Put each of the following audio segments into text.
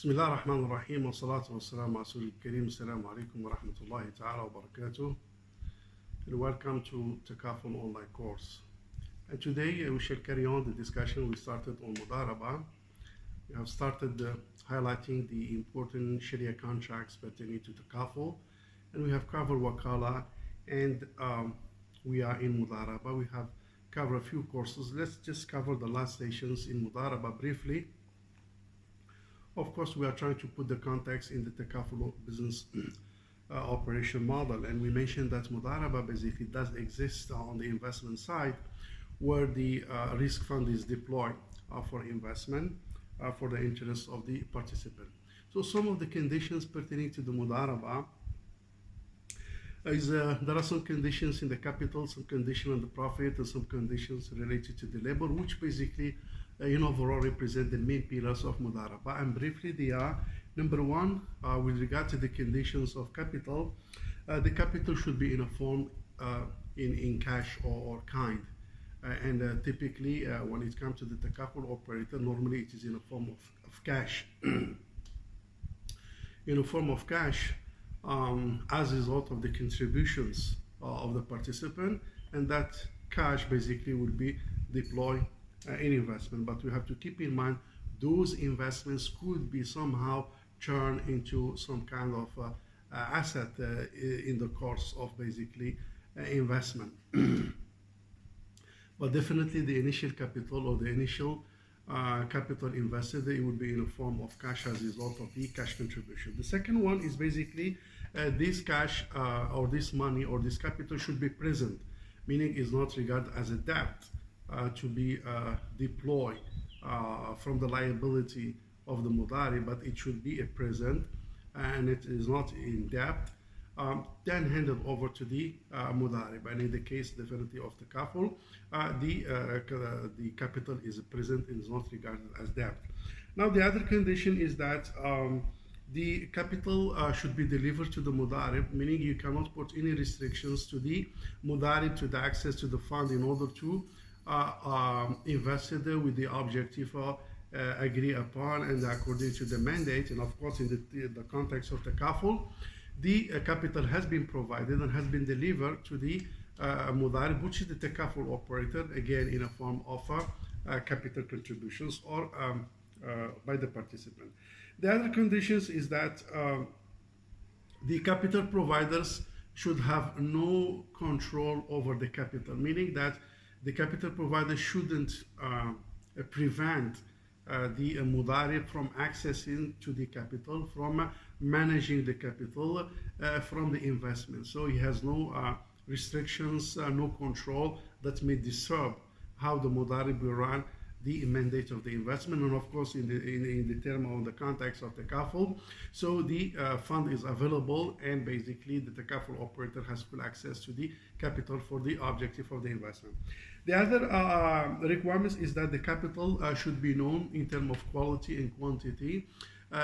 بسم الله الرحمن الرحيم والصلاة والسلام على رسول الكريم. السلام عليكم ورحمة الله تعالى وبركاته. And welcome to Takaful online course. And today we shall carry on the discussion we started on Mudarabah. We have started highlighting the important Sharia contracts pertaining to Takaful, and we have covered Wakala, and we are in Mudarabah. We have covered a few courses. Let's just cover the last stations in Mudarabah briefly. Of course, we are trying to put the context in the Takaful business operation model, and we mentioned that Mudarabah basically does exist on the investment side, where the risk fund is deployed for investment for the interest of the participant. So some of the conditions pertaining to the Mudarabah is there are some conditions in the capital, some conditions on the profit, and some conditions related to the labor, which basically overall represent the main pillars of Mudarabah. And briefly, they are: number one, with regard to the conditions of capital, the capital should be in a form in cash or kind. And typically, when it comes to the Takaful operator, normally it is in a form of cash. In a form of cash, as a result of the contributions of the participant, and that cash basically will be deployed in investment. But we have to keep in mind those investments could be somehow turned into some kind of asset in the course of basically investment. But definitely the initial capital or the initial capital invested, it would be in a form of cash as a result of the cash contribution. The second one is basically this cash or this money or this capital should be present, meaning is not regarded as a debt to be deployed from the liability of the Mudari, but it should be a present and it is not in debt, then handed over to the Mudari. But in the case definitely of the Takaful, the capital is present and is not regarded as debt. Now the other condition is that the capital should be delivered to the Mudarib, meaning you cannot put any restrictions to the Mudarib to the access to the fund in order to invest it with the objective agree upon and according to the mandate. And of course, in the context of the Takaful, the capital has been provided and has been delivered to the Mudarib, which is the Takaful operator, again in a form of capital contributions or by the participant. The other conditions is that the capital providers should have no control over the capital, meaning that the capital provider shouldn't prevent the Mudarib from accessing to the capital, from managing the capital, from the investment. So he has no restrictions, no control that may disturb how the Mudarib will run the mandate of the investment. And of course, in the term of the context of the Takaful, so the fund is available and basically the Takaful operator has full access to the capital for the objective of the investment. The other requirements is that the capital should be known in terms of quality and quantity,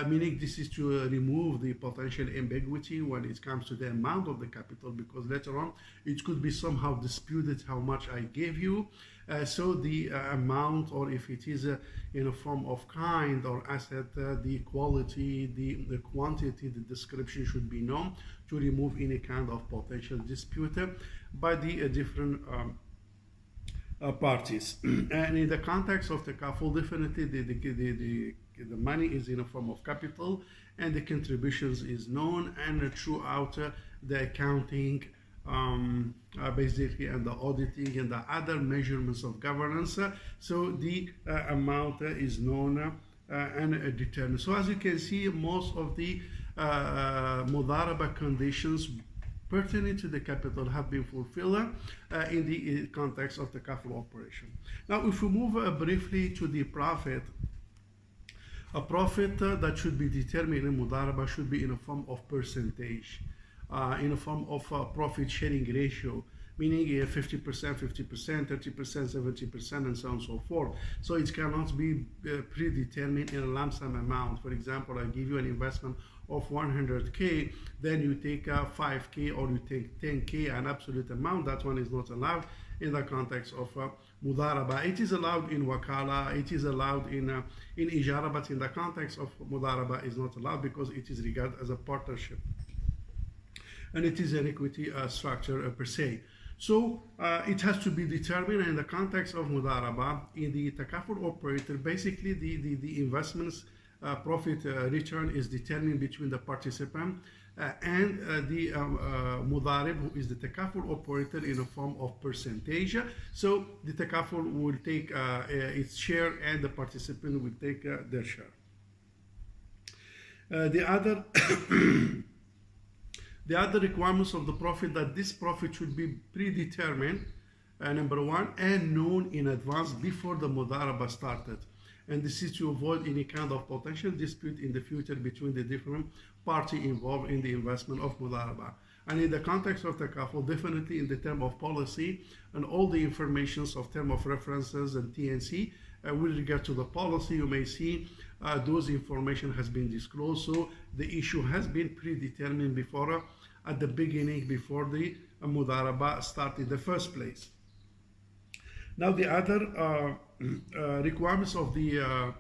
meaning this is to remove the potential ambiguity when it comes to the amount of the capital, because later on it could be somehow disputed how much I gave you. So the amount, or if it is in a form of kind or asset, the quality, the quantity, the description should be known to remove any kind of potential dispute by the different parties. And in the context of the Takaful, definitely the money is in a form of capital and the contributions is known, and throughout the accounting basically and the auditing and the other measurements of governance, so the amount is known and determined. So as you can see, most of the Mudarabah conditions pertaining to the capital have been fulfilled in the context of the Takaful operation. Now if we move briefly to the profit, a profit that should be determined in Mudarabah should be in a form of percentage, in a form of profit sharing ratio, meaning 50%, 50%, 30%, 70%, and so on and so forth. So it cannot be predetermined in a lump sum amount. For example, I give you an investment of 100K, then you take 5K or you take 10K, an absolute amount. That one is not allowed in the context of Mudarabah. It is allowed in Wakala, it is allowed in Ijara, but in the context of Mudarabah is not allowed because it is regarded as a partnership. And it is an equity structure per se. So it has to be determined in the context of Mudarabah. In the Takaful operator, basically the investments profit return is determined between the participant and the Mudarib, who is the Takaful operator, in a form of percentage. So the Takaful will take its share and the participant will take their share. The other the other requirements of the profit, that this profit should be predetermined, number one, and known in advance before the Mudarabah started. And this is to avoid any kind of potential dispute in the future between the different parties involved in the investment of Mudarabah. And in the context of Takaful, definitely in the term of policy and all the informations of term of references and TNC, with regard to the policy, you may see those information has been disclosed. So the issue has been predetermined before, at the beginning, before the Mudarabah started in the first place. Now the other requirements of the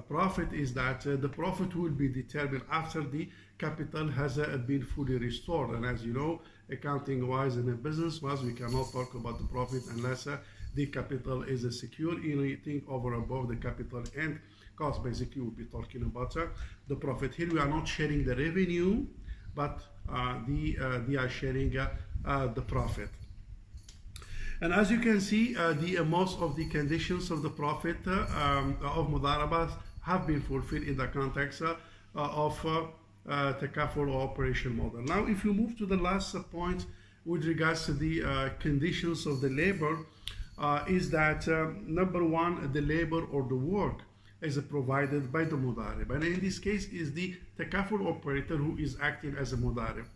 profit is that the profit will be determined after the capital has been fully restored. And as you know, accounting wise and business wise, we cannot talk about the profit unless the capital is secure. Anything over above the capital and cost, basically we'll be talking about the profit. Here we are not sharing the revenue, but they are sharing the profit. And as you can see, most of the conditions of the profit of Mudarabah have been fulfilled in the context of Takaful operation model. Now, if you move to the last point with regards to the conditions of the labor, is that number one, the labor or the work is provided by the Mudarib. And in this case is the Takaful operator who is acting as a Mudarib.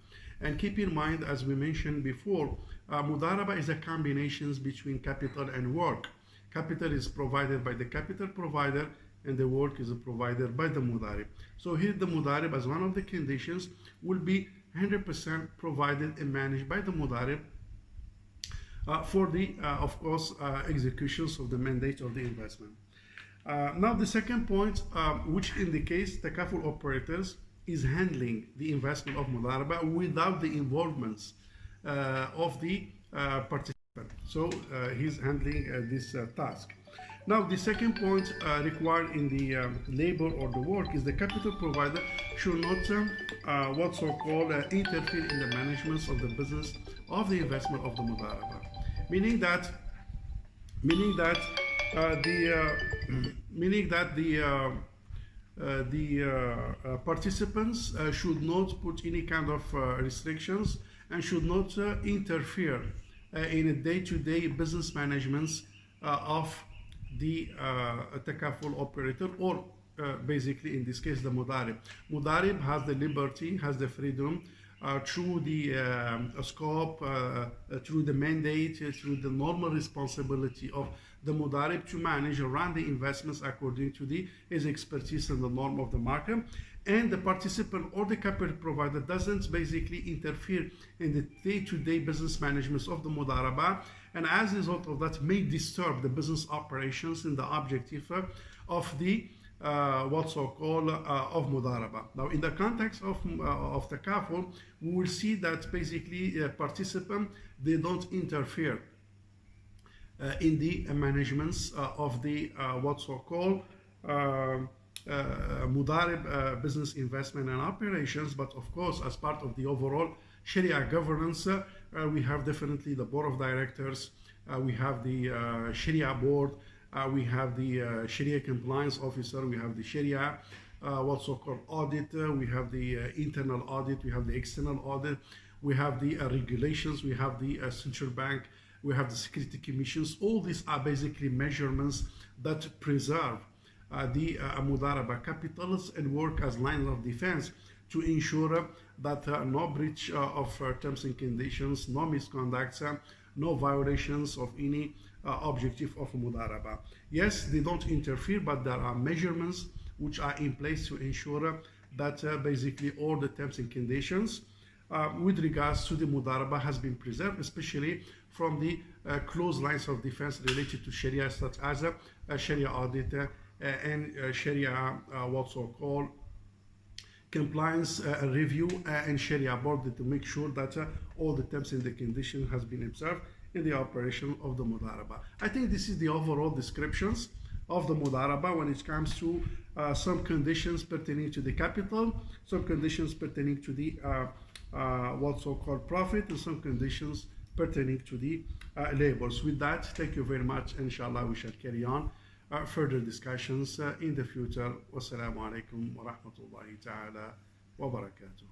And keep in mind, as we mentioned before, Mudarabah is a combination between capital and work. Capital is provided by the capital provider and the work is provided by the Mudarib. So here the Mudarib, as one of the conditions, will be 100% provided and managed by the Mudarib for the, of course, executions of the mandate of the investment. Now the second point, which indicates Takaful operators is handling the investment of Mudarabah without the involvements of the participant. So he's handling this task. Now the second point required in the labor or the work is the capital provider should not what's so-called interfere in the management of the business of the investment of the Mudarabah. Meaning that the participants should not put any kind of restrictions and should not interfere in a day-to-day business management of the Takaful operator, or basically in this case the Mudarib. Mudarib has the liberty, has the freedom through the scope, through the mandate, through the normal responsibility of the Mudarib to manage and run the investments according to his expertise and the norm of the market. And the participant or the capital provider doesn't basically interfere in the day-to-day business management of the Mudarabah, and as a result of that may disturb the business operations and the objective of the what's so-called of Mudarabah. Now in the context of Takaful, we will see that basically participants, they don't interfere in the managements of the what's so-called Mudarib business investment and operations, but of course as part of the overall Sharia governance, we have definitely the board of directors, we have the Sharia board, we have the Sharia compliance officer, we have the Sharia what's so-called audit, we have the internal audit, we have the external audit, we have the regulations, we have the central bank, we have the security commissions. All these are basically measurements that preserve the Mudarabah capitals and work as lines of defense to ensure that no breach of terms and conditions, no misconducts, no violations of any objective of Mudarabah. Yes, they don't interfere, but there are measurements which are in place to ensure that basically all the terms and conditions with regards to the Mudarabah has been preserved, especially from the close lines of defense related to Sharia, such as Sharia audit and Sharia what's called compliance review and Sharia board to make sure that all the terms and the conditions has been observed in the operation of the Mudarabah. I think this is the overall descriptions of the Mudarabah when it comes to some conditions pertaining to the capital, some conditions pertaining to the what's called profit, and some conditions pertaining to the labors. With that, thank you very much. Inshallah, we shall carry on further discussions in the future. Wassalamu alaikum wa rahmatullahi ta'ala wa barakatuh.